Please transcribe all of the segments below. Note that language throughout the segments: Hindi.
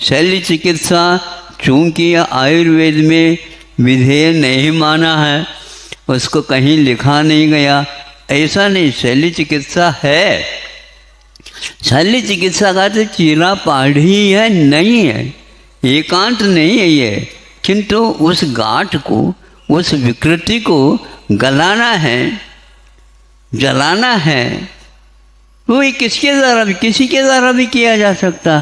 शल्य चिकित्सा चूँकि आयुर्वेद में विधेय नहीं माना है, उसको कहीं लिखा नहीं गया, ऐसा नहीं। शल्य चिकित्सा है, शल्य चिकित्सा का तो चीरा पाढ़ी है, नहीं है, एकांत नहीं है ये, किंतु उस गांठ को, उस विकृति को गलाना है, जलाना है। वो किसके द्वारा भी, किसी के द्वारा भी किया जा सकता।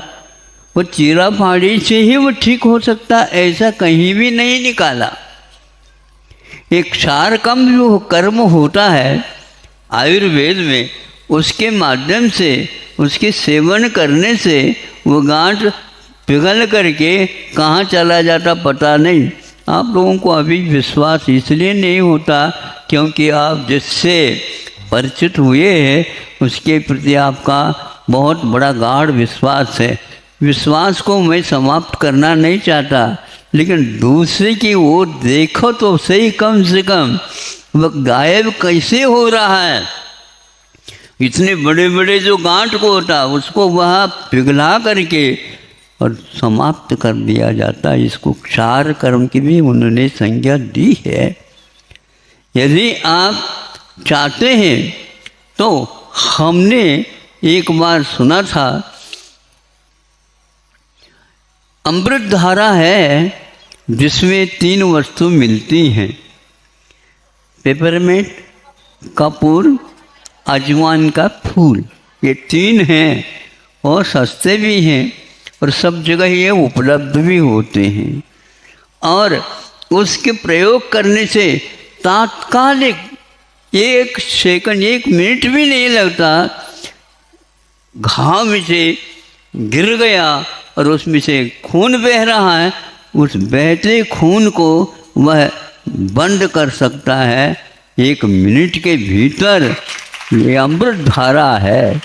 वो चीरा फाड़ी से ही वो ठीक हो सकता, ऐसा कहीं भी नहीं निकाला। एक क्षार कम जो कर्म होता है आयुर्वेद में, उसके माध्यम से, उसके सेवन करने से वो गांठ पिघल करके कहाँ चला जाता पता नहीं। आप लोगों को अभी विश्वास इसलिए नहीं होता क्योंकि आप जिससे परिचित हुए हैं उसके प्रति आपका बहुत बड़ा गाढ़ विश्वास है। विश्वास को मैं समाप्त करना नहीं चाहता, लेकिन दूसरे की ओर देखो तो सही, कम से कम वह गायब कैसे हो रहा है। इतने बड़े बड़े जो गांठ को होता उसको वह पिघला करके और समाप्त कर दिया जाता। इसको क्षार कर्म की भी उन्होंने संज्ञा दी है। यदि आप चाहते हैं तो हमने एक बार सुना था, अमृत धारा है जिसमें 3 वस्तु मिलती हैं, पेपरमेंट, कपूर, अजवाइन का फूल। ये 3 हैं और सस्ते भी हैं और सब जगह ये उपलब्ध भी होते हैं। और उसके प्रयोग करने से तात्कालिक 1 सेकंड, 1 मिनट भी नहीं लगता, घाव में से गिर गया और उसमें से खून बह रहा है, उस बहते खून को वह बंद कर सकता है 1 मिनट के भीतर। ये अमृत धारा है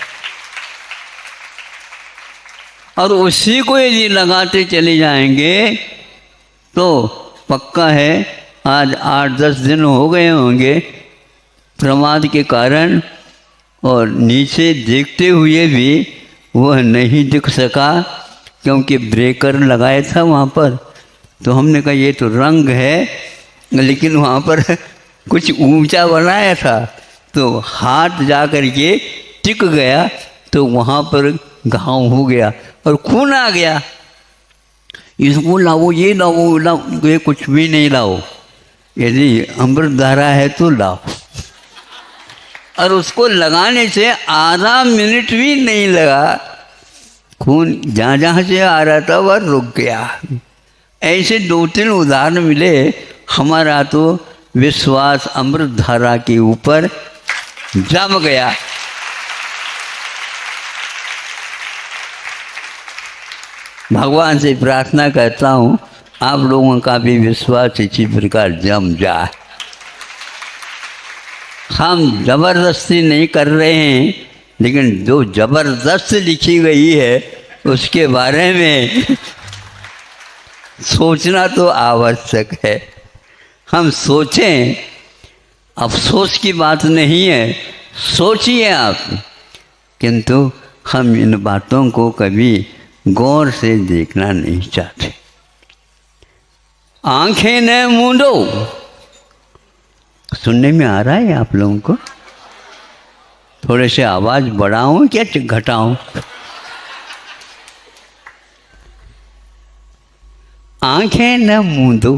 और उसी को यदि लगाते चले जाएंगे तो पक्का है आज 8-10 दिन हो गए होंगे प्रमाद के कारण, और नीचे देखते हुए भी वह नहीं दिख सका क्योंकि ब्रेकर लगाया था वहाँ पर। तो हमने कहा ये तो रंग है, लेकिन वहाँ पर कुछ ऊंचा बनाया था तो हाथ जा कर के टिक गया, तो वहाँ पर घाव हो गया और खून आ गया। इसको लाओ, ये लाओ, लाओ, ये कुछ भी नहीं लाओ, यदि अमृत धारा है तो लाओ। और उसको लगाने से आधा मिनट भी नहीं लगा, खून जहाँ जहाँ से आ रहा था वह रुक गया। ऐसे 2-3 उदाहरण मिले। हमारा तो विश्वास अमृत धारा के ऊपर जम गया। भगवान से प्रार्थना करता हूँ आप लोगों का भी विश्वास इसी प्रकार जम जाए। हम जबरदस्ती नहीं कर रहे हैं, लेकिन जो जबरदस्त लिखी गई है उसके बारे में सोचना तो आवश्यक है। हम सोचें, अफसोस की बात नहीं है, सोचिए आप, किंतु हम इन बातों को कभी गौर से देखना नहीं चाहते। आंखें न मूंदो, सुनने में आ रहा है आप लोगों को? थोड़े से आवाज बढ़ाऊं क्या घटाऊं? आंखें न मूंदो,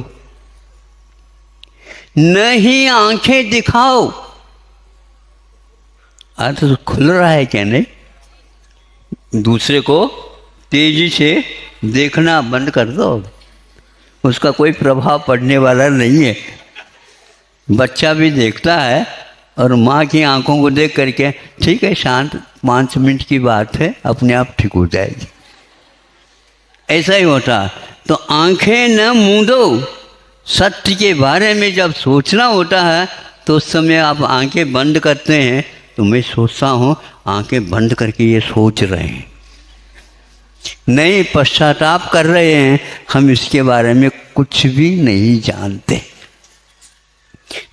नहीं आंखें दिखाओ। अर्थ तो खुल रहा है क्या नहीं? दूसरे को तेजी से देखना बंद कर दो, उसका कोई प्रभाव पड़ने वाला नहीं है। बच्चा भी देखता है और माँ की आंखों को देख करके ठीक है, शांत, 5 मिनट की बात है, अपने आप ठीक हो जाएगी। ऐसा ही होता। तो आंखें न मूंदो, सत्य के बारे में जब सोचना होता है तो उस समय आप आंखें बंद करते हैं। तो मैं सोचता हूँ आंखें बंद करके ये सोच रहे हैं, नहीं पश्चाताप कर रहे हैं, हम इसके बारे में कुछ भी नहीं जानते।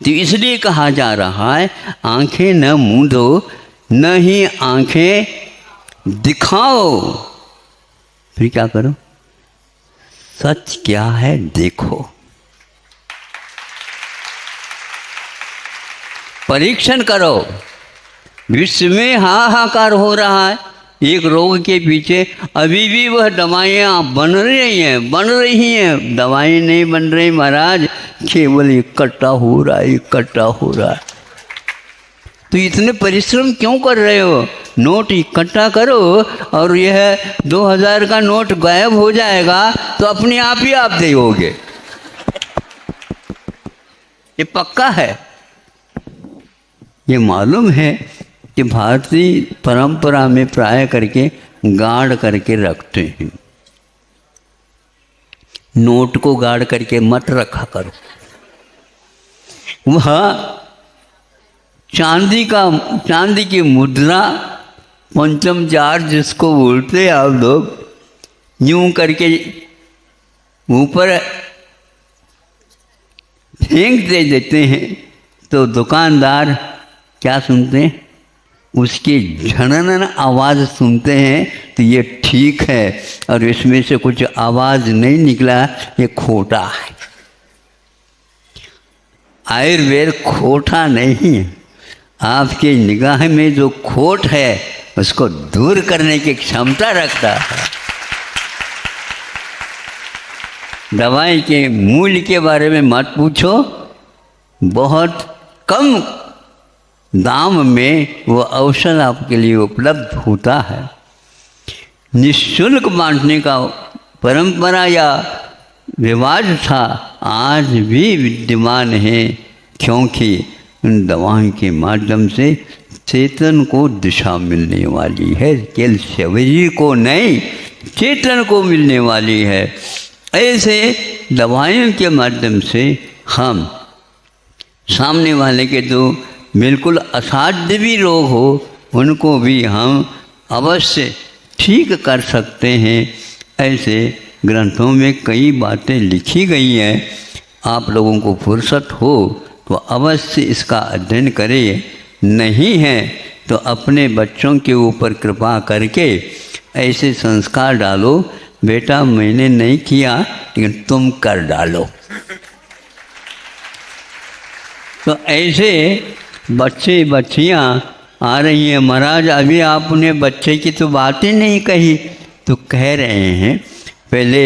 तो इसलिए कहा जा रहा है आंखें न मूंदो, न ही आंखें दिखाओ। फिर क्या करो? सच क्या है देखो। परीक्षण करो। विश्व में हाहाकार हो रहा है एक रोग के पीछे, अभी भी वह दवाइयाँ बन रही हैं। दवाई नहीं बन रही महाराज, केवल इकट्ठा हो रहा है। तो इतने परिश्रम क्यों कर रहे हो? नोट इकट्ठा करो और यह 2000 का नोट गायब हो जाएगा तो अपने आप ही आप दोगे, ये पक्का है। ये मालूम है कि भारतीय परंपरा में प्राय करके गाड़ करके रखते हैं। नोट को गाड़ करके मत रखा करो। वह चांदी की मुद्रा, पंचम चार जिसको बोलते आप लोग, यूं करके ऊपर फेंक दे देते हैं तो दुकानदार क्या सुनते हैं? उसकी झनन आवाज़ सुनते हैं तो ये ठीक है, और इसमें से कुछ आवाज़ नहीं निकला, ये खोटा है। आयुर्वेद खोटा नहीं है। आपकी निगाह में जो खोट है उसको दूर करने की क्षमता रखता है। दवाई के मूल्य के बारे में मत पूछो, बहुत कम दाम में वो औषध आपके लिए उपलब्ध होता है। निःशुल्क बांटने का परंपरा या रिवाज था, आज भी विद्यमान है, क्योंकि उन दवाओं के माध्यम से चेतन को दिशा मिलने वाली है। केवल शरीर को नहीं, चेतन को मिलने वाली है। ऐसे दवाइयों के माध्यम से हम सामने वाले के जो बिल्कुल असाध्य भी रोग हो उनको भी हम अवश्य ठीक कर सकते हैं। ऐसे ग्रंथों में कई बातें लिखी गई हैं। आप लोगों को फुर्सत हो तो अवश्य इसका अध्ययन करें, नहीं है तो अपने बच्चों के ऊपर कृपा करके ऐसे संस्कार डालो, बेटा मैंने नहीं किया लेकिन तुम कर डालो। तो ऐसे बच्चे बच्चियाँ आ रही हैं। महाराज अभी आपने बच्चे की तो बात ही नहीं कही। तो कह रहे हैं पहले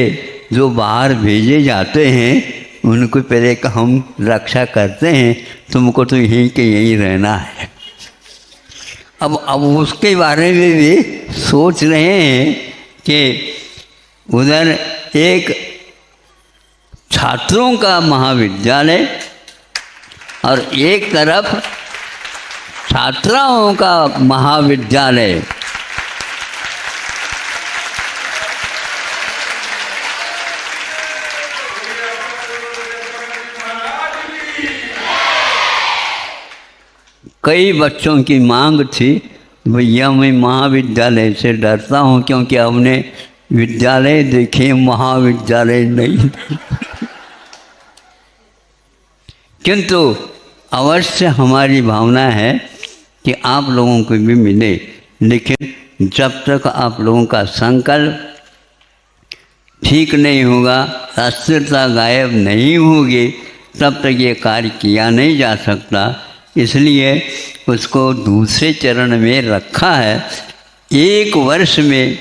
जो बाहर भेजे जाते हैं उनको पहले हम रक्षा करते हैं, तुमको तो यहीं के यहीं रहना है। अब उसके बारे में भी सोच रहे हैं कि उधर एक छात्रों का महाविद्यालय और एक तरफ छात्राओं का महाविद्यालय। कई बच्चों की मांग थी, भैया मैं महाविद्यालय से डरता हूँ क्योंकि हमने विद्यालय देखे, महाविद्यालय नहीं। किंतु अवश्य हमारी भावना है कि आप लोगों को भी मिले, लेकिन जब तक आप लोगों का संकल्प ठीक नहीं होगा, अस्थिरता गायब नहीं होगी, तब तक ये कार्य किया नहीं जा सकता। इसलिए उसको दूसरे चरण में रखा है। 1 वर्ष में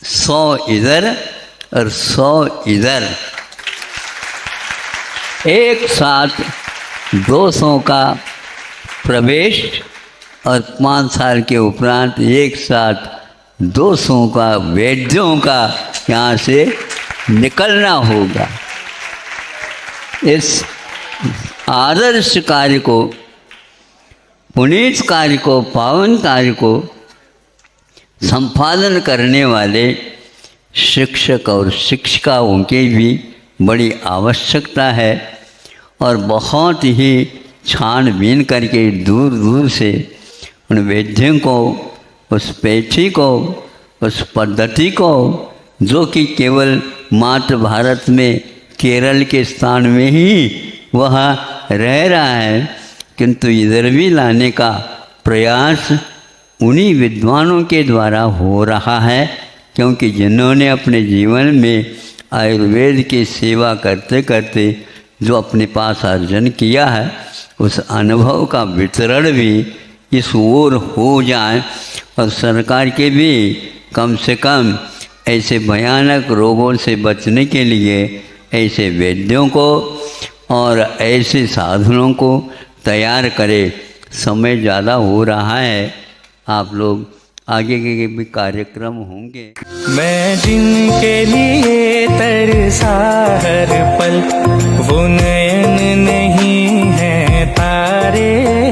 100 इधर और 100 इधर, एक साथ 200 का प्रवेश और 5 साल के उपरांत एक साथ 200 का वैद्यों का यहाँ से निकलना होगा। इस आदर्श कार्य को, पुनीत कार्य को, पावन कार्य को संपादन करने वाले शिक्षक और शिक्षिकाओं की भी बड़ी आवश्यकता है। और बहुत ही छानबीन करके दूर दूर से उन वैद्यों को, उस पैथी को, उस पद्धति को, जो कि केवल मात्र भारत में केरल के स्थान में ही वह रह रहा है, किंतु इधर भी लाने का प्रयास उन्हीं विद्वानों के द्वारा हो रहा है। क्योंकि जिन्होंने अपने जीवन में आयुर्वेद की सेवा करते करते जो अपने पास अर्जन किया है उस अनुभव का वितरण भी इस ओर हो जाए और सरकार के भी कम से कम ऐसे भयानक रोगों से बचने के लिए ऐसे वैद्यों को और ऐसे साधनों को तैयार करे। समय ज़्यादा हो रहा है, आप लोग आगे के भी कार्यक्रम होंगे। मैं जिनके लिए तरसा हर पल वो नयन नहीं है तारे।